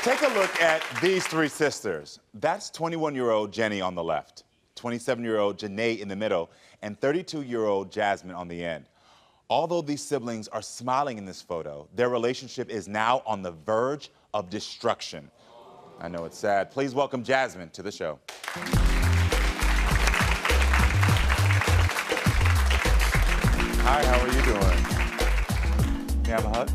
Take a look at these three sisters. That's 21-year-old Jenny on the left, 27-year-old Janae in the middle, and 32-year-old Jasmine on the end. Although these siblings are smiling in this photo, their relationship is now on the verge of destruction. I know it's sad. Please welcome Jasmine to the show. Hi, how are you doing? May I have a hug?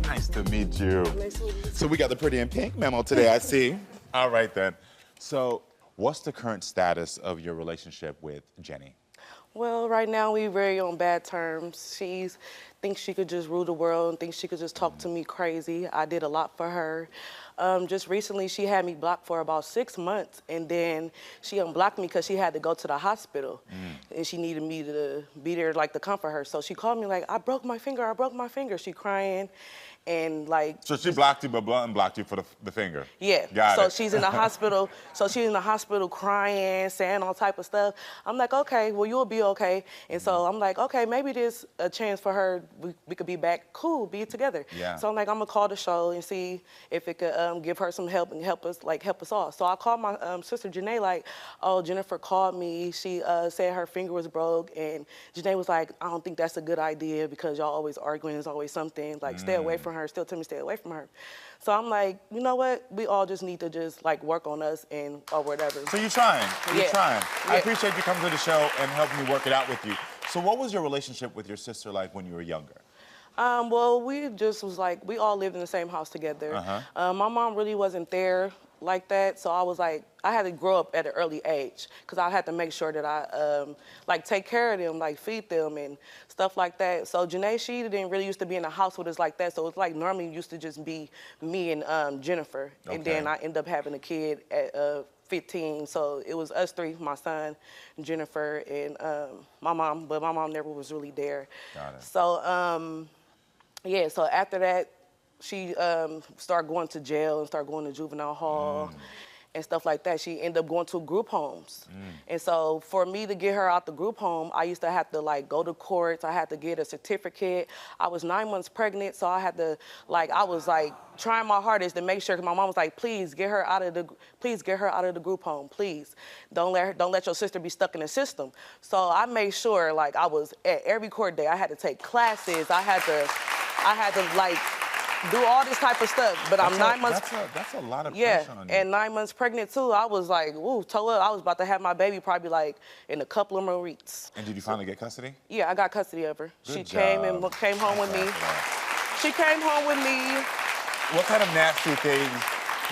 Nice to meet you. Nice to meet you. So we got the pretty in pink memo today, I see. All right then. So what's the current status of your relationship with Jenny? Well, right now we very on bad terms. She thinks she could just rule the world and thinks she could just talk to me crazy. I did a lot for her. Just recently, she had me blocked for about 6 months, and then she unblocked me because she had to go to the hospital, and she needed me to be there, like, to comfort her. So she called me like, I broke my finger, I broke my finger. She crying, and like. So she blocked you, but unblocked you for the finger. Yeah. Got it. She's in the hospital. So she's in the hospital crying, saying all type of stuff. I'm like, okay, well, you'll be okay. And so I'm like, okay, maybe there's a chance for her. We could be back cool, be together. Yeah. So I'm like, I'm gonna call the show and see if it could give her some help and help us all. So I called my sister Janae, like, oh, Jennifer called me. She said her finger was broke, and Janae was like, I don't think that's a good idea because y'all always arguing. There's always something. Like, stay away from her. Still tell me stay away from her. So I'm like, you know what? We all just need to just like work on us and or whatever. So you're trying. You're trying. Yeah. I appreciate you coming to the show and helping me work it out with you. So what was your relationship with your sister like when you were younger? Well, we just was like, we all lived in the same house together. My mom really wasn't there like that, so I was like, I had to grow up at an early age because I had to make sure that I like take care of them, like feed them and stuff like that. So Janae, she didn't really used to be in the house with us like that, so it's like normally used to just be me and Jennifer, and then I ended up having a kid at 15, so it was us three, my son, Jennifer, and my mom, but my mom never was really there. Got it. So, yeah, so after that, she started going to jail and started going to juvenile hall and stuff like that. She ended up going to group homes. And so for me to get her out the group home, I used to have to like go to courts. I had to get a certificate. I was 9 months pregnant, so I had to like, I was like trying my hardest to make sure, because my mom was like, please get her out of the group home, please. Don't let your sister be stuck in the system. So I made sure like I was at every court day. I had to take classes. I had to like do all this type of stuff, but I'm 9 months. That's a lot of pressure on you. And 9 months pregnant too. I was like, woo, toe up. I was about to have my baby probably like in a couple of more weeks. And did you finally get custody? Yeah, I got custody of her. Good She job. came home with me. She came home with me. What kind of nasty things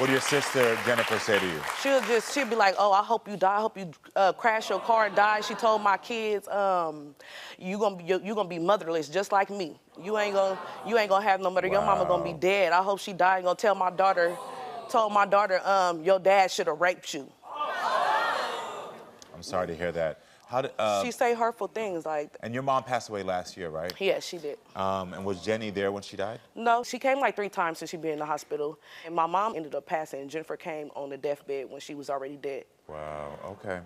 would your sister Jennifer say to you? She'd be like, oh, I hope you die. I hope you crash your car and die. She told my kids, you gonna be motherless just like me. You ain't gonna have no mother. Your mama gonna be dead. I hope she died. Gonna told my daughter, your dad should have raped you. I'm sorry to hear that. How did she say hurtful things like. And your mom passed away last year, right? Yeah, she did. And was Jenny there when she died? No, she came like 3 times since she been in the hospital. And my mom ended up passing, and Jennifer came on the deathbed when she was already dead. Wow, okay.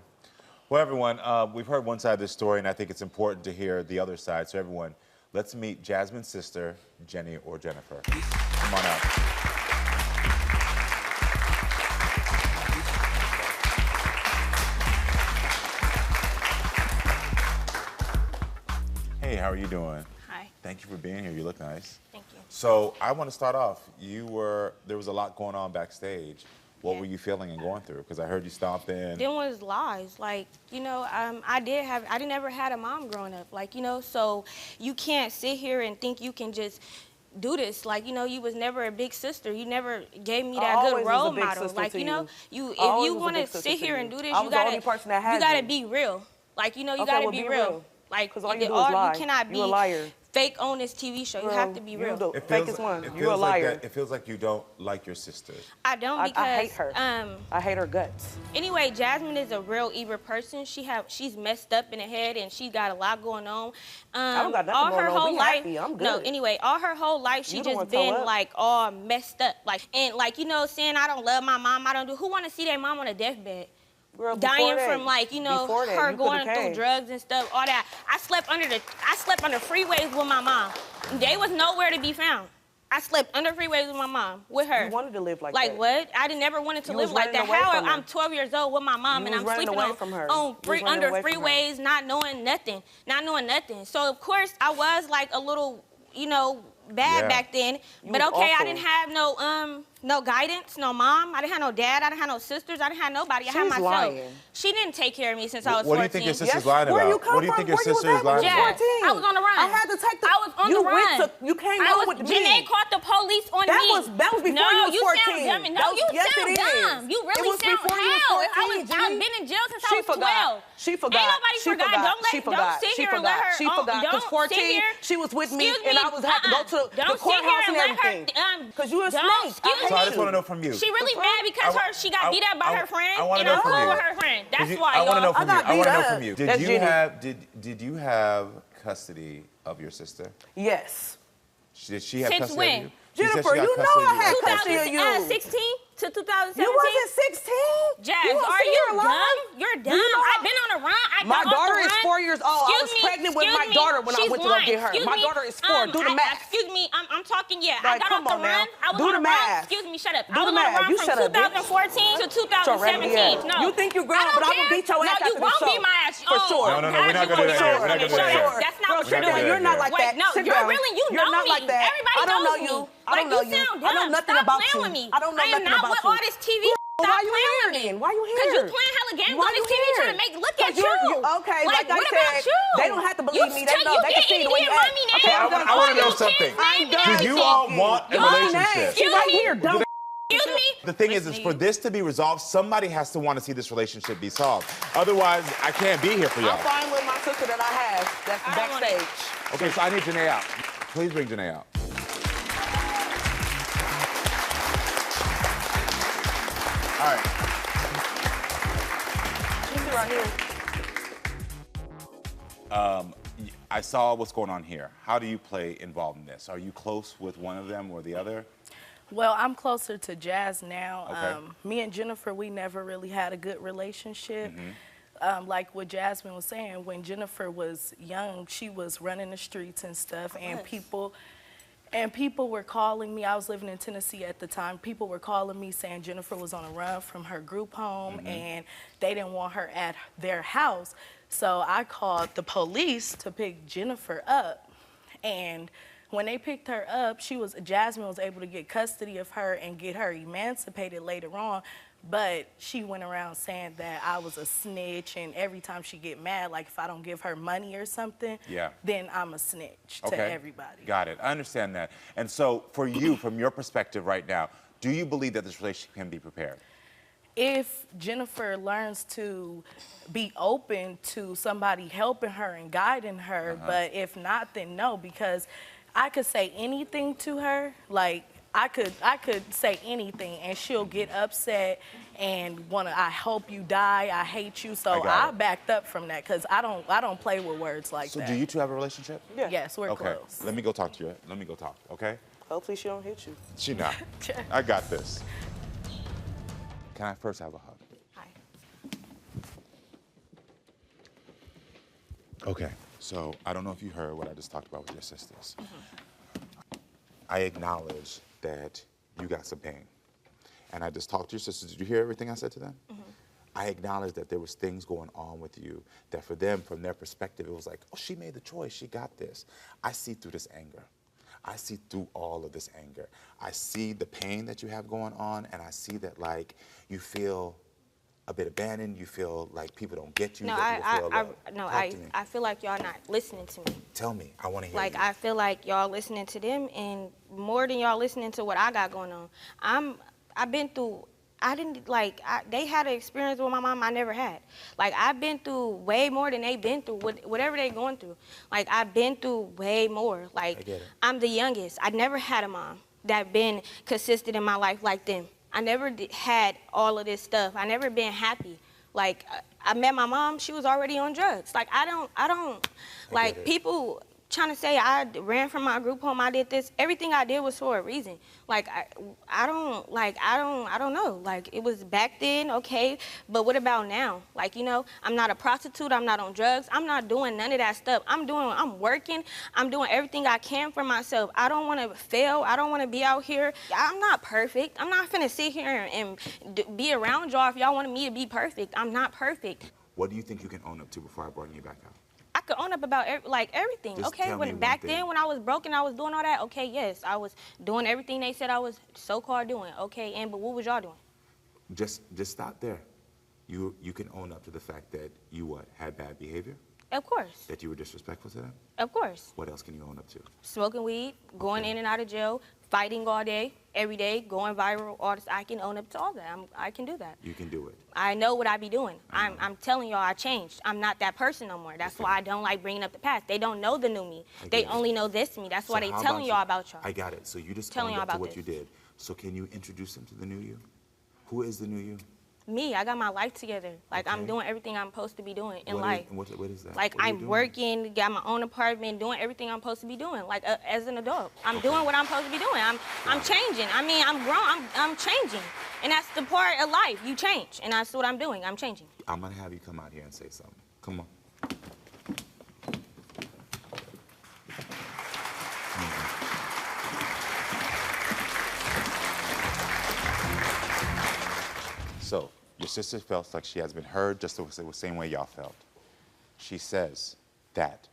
Well, everyone, we've heard one side of this story, and I think it's important to hear the other side. So everyone, let's meet Jasmine's sister, Jenny or Jennifer. Come on out. Hey, how are you doing? Hi. Thank you for being here. You look nice. Thank you. So I want to start off. There was a lot going on backstage. What were you feeling and going through? Because I heard you stomping. Them was lies. Like, you know, I never had a mom growing up. Like, you know, so you can't sit here and think you can just do this. Like, you know, you was never a big sister. You never gave me that good role model. Like, you know, if you want to sit here and do this, you gotta be real. Like, you know, you gotta be real. Like, all you do is lie. You cannot be a liar. Fake on this TV show. You have to be real. Fake is one. You're a liar. It feels like you don't like your sister. I don't, because I hate her. I hate her guts. Anyway, Jasmine is a real evil person. She's messed up in the head, and she got a lot going on. I don't got nothing going on. Happy. I'm good. No, anyway, all her whole life she just been like all messed up. Like, and like, you know, saying I don't love my mom, I don't do. Who want to see their mom on a deathbed? Girl, dying from, like, you know, her going through drugs and stuff, all that. I slept under freeways with my mom. They was nowhere to be found. I slept under freeways with my mom, with her. You wanted to live like that. Like what? I never wanted to You live was like that. running away How from her. I'm 12 years old with my mom and I'm running sleeping away on, from her. on You was running under away from her. freeways, not knowing nothing, not knowing nothing. So of course I was like a little, you know, bad back then. You But was okay, I awful. didn't have no guidance, no mom. I didn't have no dad. I didn't have no sisters. I didn't have nobody. I had She's myself. lying. She didn't take care of me since I was 14. What do you think your sister's lying Where about? you come What do you from? think your Where you was sister is at when lying you about? was 14? I was on the run. I had to take the. I was on you the run. You came home with me. Janae caught the police on That me. was before no, you was 14. Sound dumb. No, That was- you yes, sound it is. dumb. You It really was sound before you was how? 14, I've been in jail since I was 12. She forgot. Ain't nobody She forgot. forgot. Don't let, She forgot. Don't sit She here and forgot. let her. She forgot. Because Don't sit 14, here. she was with me, Excuse and I was had to go to the Don't sit courthouse here and and let everything. her. Because you a don't- snake. excuse So I me. just want to know from you. She really mad because she got beat up by her friend, I want to and know I'm from cool you. with her friend. That's why, I want to know y'all. from you. got I want to beat know up. from you. That's Did you have custody of your sister? Yes. Did she have Since custody when? of you? She said Jennifer, she got you know custody I of you. had Okay. custody of you. 16 to 2017. You wasn't 16? Jazz, You was are sitting you here alive? dumb? You're dumb. You know I've been on a run. My daughter is 4 years old. I was pregnant with my daughter when I went to go get her. My daughter is 4. Do the math. Excuse me. I'm talking. Yeah, Like, I got come off the on now. run. I was Do on the a run. math. Excuse me. Shut up. Do I was the on a math. run You from shut up, bitch. 2014 to 2017. Yeah. No. You think you grown, I but don't I'm gonna care. beat your ass No, after you the won't show. beat my ass. For sure. No, we're not gonna do that here. We're not gonna do that here. That's not Bro, what you're sit down. doing. You're not like that. Wait, no, Sit you're down. really, you You're know not me. like that. Everybody I don't knows know you. me. I don't Like, know you you. sound I know dumb. nothing Stop about playing you. with me. I don't know I am nothing not about with you. all this TV. Why Stop you playing here with me. then? Why you here? Because you playing hella games Why on this you TV here? trying to make look at 'Cause you. okay, like I what said, about you? they don't have to believe me. They know. They can see the way you run act. me now. Okay, I'm done I want to know talking. something. I'm done Do you all talking. want a Your name. relationship? She right here. Don't. Excuse me? The thing is for this to be resolved, somebody has to want to see this relationship be solved. Otherwise, I can't be here for y'all. I'm fine with my sister that I have. That's I don't want it. backstage. Okay, so I need Janae out. Please bring Janae out. All right. She's right here. I saw what's going on here. How do you play involved in this? Are you close with one of them or the other? Well, I'm closer to Jazz now. Okay. Me and Jennifer, we never really had a good relationship. Like what Jasmine was saying, when Jennifer was young, she was running the streets and stuff, and people were calling me. I was living in Tennessee at the time. People were calling me saying Jennifer was on a run from her group home, and they didn't want her at their house. So I called the police to pick Jennifer up, and when they picked her up, Jasmine was able to get custody of her and get her emancipated later on. But she went around saying that I was a snitch, and every time she get mad, like if I don't give her money or something, then I'm a snitch to everybody. Got it. I understand that. And so for you, from your perspective right now, do you believe that this relationship can be prepared? If Jennifer learns to be open to somebody helping her and guiding her, but if not, then no, because I could say anything to her, like I could say anything and she'll get upset and I hope you die, I hate you. So I backed up from that because I don't play with words like that. So do you two have a relationship? Yeah. Yes, we're Okay. close. Let me go talk to you. Let me go talk, okay? Hopefully she don't hit you. She not. I got this. Can I first have a hug? Hi. Okay, so I don't know if you heard what I just talked about with your sisters. I acknowledge that you got some pain. And I just talked to your sisters. Did you hear everything I said to them? I acknowledge that there was things going on with you that for them, from their perspective, it was like, oh, she made the choice, she got this. I see through this anger. I see through all of this anger. I see the pain that you have going on, and I see that, like, you feel a bit abandoned, you feel like people don't get you. No, I feel like y'all not listening to me. Tell me, I want to hear Like, you. I feel like y'all listening to them, and more than y'all listening to what I got going on. I've been through, they had an experience with my mom I never had. Like, I've been through way more than they've been through, whatever they going through. Like, I've been through way more. Like, I get it. I'm the youngest. I never had a mom that been consistent in my life like them. I never had all of this stuff. I never been happy. Like, I met my mom, she was already on drugs. Like, I don't, like, people trying to say I ran from my group home, I did this. Everything I did was for a reason. Like, I don't know. Like, it was back then, okay, but what about now? Like, you know, I'm not a prostitute, I'm not on drugs, I'm not doing none of that stuff. I'm working, I'm doing everything I can for myself. I don't want to fail, I don't want to be out here. I'm not perfect. I'm not finna sit here and be around y'all if y'all wanted me to be perfect. I'm not perfect. What do you think you can own up to before I bring you back out? I could own up about everything. Just okay, tell me when back one then thing. when I was broken, I was doing all that. Okay, yes, I was doing everything they said I was so-called doing. Okay, but what was y'all doing? Just stop there. You can own up to the fact that you had bad behavior? Of course. That you were disrespectful to them? Of course. What else can you own up to? Smoking weed, going in and out of jail, fighting all day, every day, going viral, all this. I can own up to all that. I can do that. You can do it. I know what I be doing. I'm telling y'all I changed. I'm not that person no more. That's why I don't like bringing up the past. They don't know the new me. They only know this me. That's why they telling y'all about y'all. I got it. So you just Telling owned y'all up to about what you this. did. So can you introduce them to the new you? Who is the new you? Me, I got my life together. Like, I'm Okay. doing everything I'm supposed to be doing in What life. what is that? Like, What are you I'm doing? working, got my own apartment, doing everything I'm supposed to be doing, like, as an adult. I'm doing what I'm supposed to be doing. I'm changing. I mean, I'm grown. I'm changing. And that's the part of life. You change. And that's what I'm doing. I'm changing. I'm going to have you come out here and say something. Come on. So, your sister felt like she has been heard just the same way y'all felt. She says that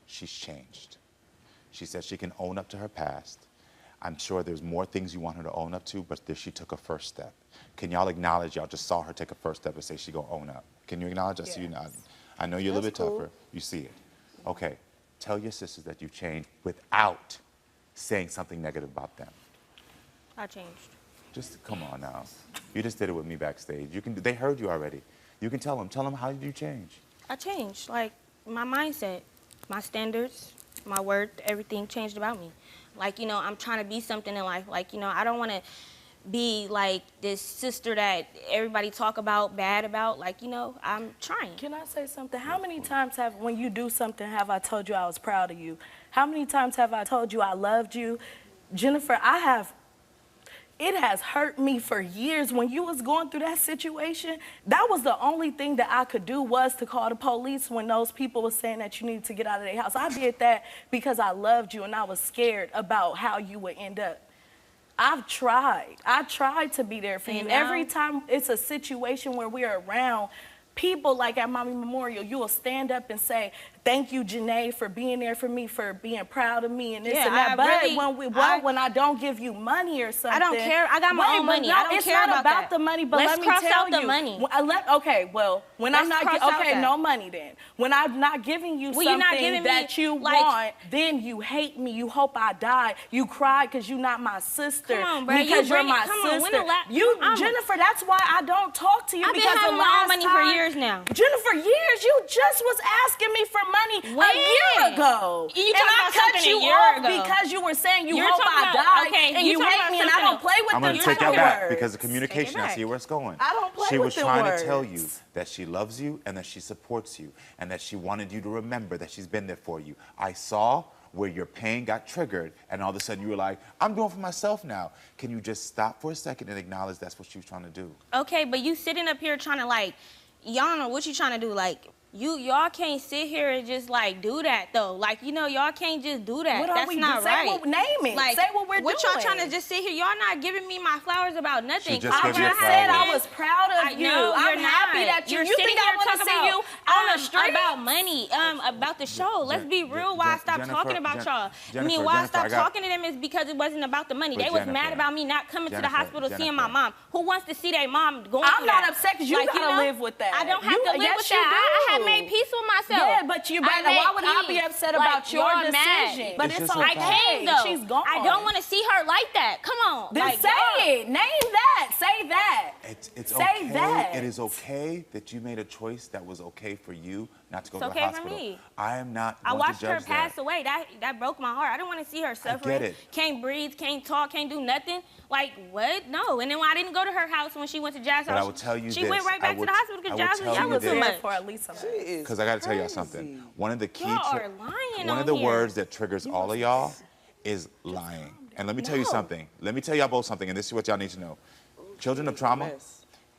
she's changed. She says she can own up to her past. I'm sure there's more things you want her to own up to, but she took a first step. Can y'all acknowledge y'all just saw her take a first step and say she gonna own up? Can you acknowledge? I see you nodding. I know you're a little bit tougher. You see it. Okay. Tell your sisters that you've changed without saying something negative about them. I changed. Just come on now. You just did it with me backstage. You can. They heard you already. You can tell them. Tell them how did you change. I changed. Like, my mindset, my standards, my worth, everything changed about me. Like, you know, I'm trying to be something in life. Like, you know, I don't want to be like this sister that everybody talk about, bad about. Like, you know, I'm trying. Can I say something? How many times when you do something, have I told you I was proud of you? How many times have I told you I loved you? Jennifer, it has hurt me for years. When you was going through that situation, that was the only thing that I could do was to call the police when those people were saying that you needed to get out of their house. I did that because I loved you and I was scared about how you would end up. I've tried. I tried to be there for you. Every time it's a situation where we're around people, like at Mommy Memorial, you will stand up and say, thank you, Janae, for being there for me, for being proud of me and this and that. But when I don't give you money or something. I don't care. I got my own money. I don't care about that. It's not about the money, but let me tell you. Let's cross out the money. Okay, well, when I'm not, okay, no money then. When I'm not giving you something that you want, then you hate me. You hope I die. You cry because you're not my sister. Come on, bro. Because you're my sister. Jennifer, that's why I don't talk to you. I've been having my own money for years now. Jennifer, years? You just was asking me for money a year ago. You and I cut you off because you were saying you hope I die and you hate me and I don't play with them. I'm going to take that back because of communication. I see where it's going. I don't play She with was them trying words. to tell you that she loves you and that she supports you and that she wanted you to remember that she's been there for you. I saw where your pain got triggered and all of a sudden you were like, I'm doing it for myself now. Can you just stop for a second and acknowledge that's what she was trying to do? Okay, but you sitting up here trying to like, y'all don't know what you trying to do. Like, y'all can't sit here and just like do that though. Like, you know, y'all can't just do that. That's not right. Name it. Like, say what we're doing. What y'all trying to just sit here? Y'all not giving me my flowers about nothing. She just gave you I said I was proud of you. I'm happy that you think I want to see you on the street about money, about the show. Let's be real. Why I stopped talking about y'all? I mean, why I stopped talking to them is because it wasn't about the money. They was mad about me not coming to the hospital seeing my mom. Who wants to see their mom going through that? I'm not upset because you gotta live with that. I don't have to live with that. I have made peace with myself. Yeah, but why would I be upset about your decision? But it's okay. I can't though. She's gone. I don't want to see her like that. Come on. Then say it. Name that. Say Say that. It's Say okay. that. It is okay that you made a choice that was okay for you not to go to the okay hospital. for me. I am not I going watched to her judge pass away. That broke my heart. I didn't want to see her suffering. it. Can't breathe, can't talk, can't do nothing. Like, what? No. And then when I didn't go to her house when she went to Jazz's But I house, will tell you she this. went right back to the hospital because Jazz was yelling too much. For at least a month. Because I got to tell y'all something. One of the key, Y'all are lying one on of the here. words that triggers all of y'all is lying. And let me tell you something. Let me tell y'all both something, and this is what y'all need to know. Children of trauma,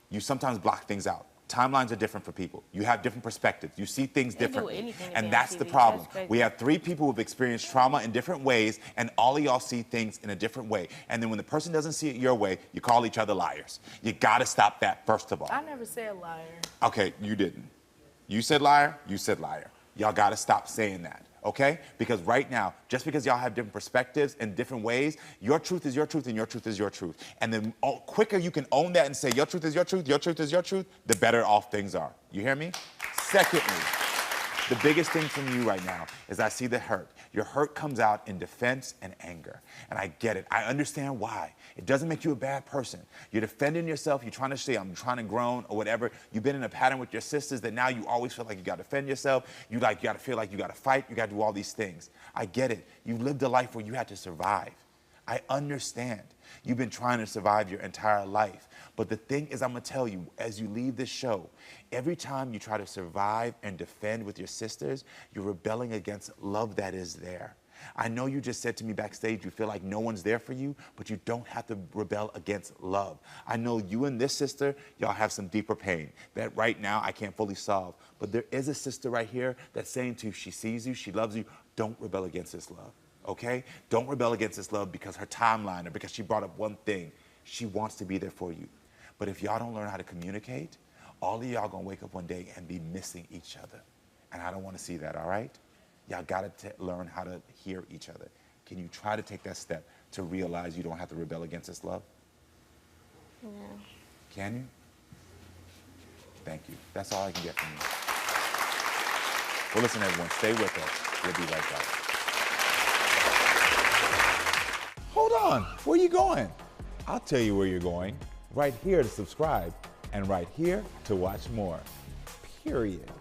you sometimes block things out. Timelines are different for people. You have different perspectives. You see things differently. And that's the problem. We have 3 people who have experienced trauma in different ways, and all of y'all see things in a different way. And then when the person doesn't see it your way, you call each other liars. You gotta stop that, first of all. I never said liar. Okay, you didn't. You said liar, you said liar. Y'all gotta stop saying that. Okay? Because right now, just because y'all have different perspectives and different ways, your truth is your truth and your truth is your truth. And the quicker you can own that and say your truth is your truth, your truth is your truth, the better off things are. You hear me? Secondly, the biggest thing from you right now is I see the hurt. Your hurt comes out in defense and anger. And I get it. I understand why. It doesn't make you a bad person. You're defending yourself. You're trying to say, I'm trying to grow or whatever. You've been in a pattern with your sisters that now you always feel like you got to defend yourself. You got to feel like you got to fight. You got to do all these things. I get it. You lived a life where you had to survive. I understand. You've been trying to survive your entire life. But the thing is, I'm going to tell you, as you leave this show, every time you try to survive and defend with your sisters, you're rebelling against love that is there. I know you just said to me backstage you feel like no one's there for you, but you don't have to rebel against love. I know you and this sister, y'all have some deeper pain that right now I can't fully solve. But there is a sister right here that's saying to you, she sees you, she loves you, don't rebel against this love. Okay? Don't rebel against this love because her timeline or because she brought up one thing. She wants to be there for you. But if y'all don't learn how to communicate, all of y'all gonna wake up one day and be missing each other. And I don't wanna see that, all right? Y'all gotta learn how to hear each other. Can you try to take that step to realize you don't have to rebel against this love? Yeah. Can you? Thank you. That's all I can get from you. Well, listen, everyone, stay with us. We'll be right back. Hold on, where are you going? I'll tell you where you're going. Right here to subscribe and right here to watch more. Period.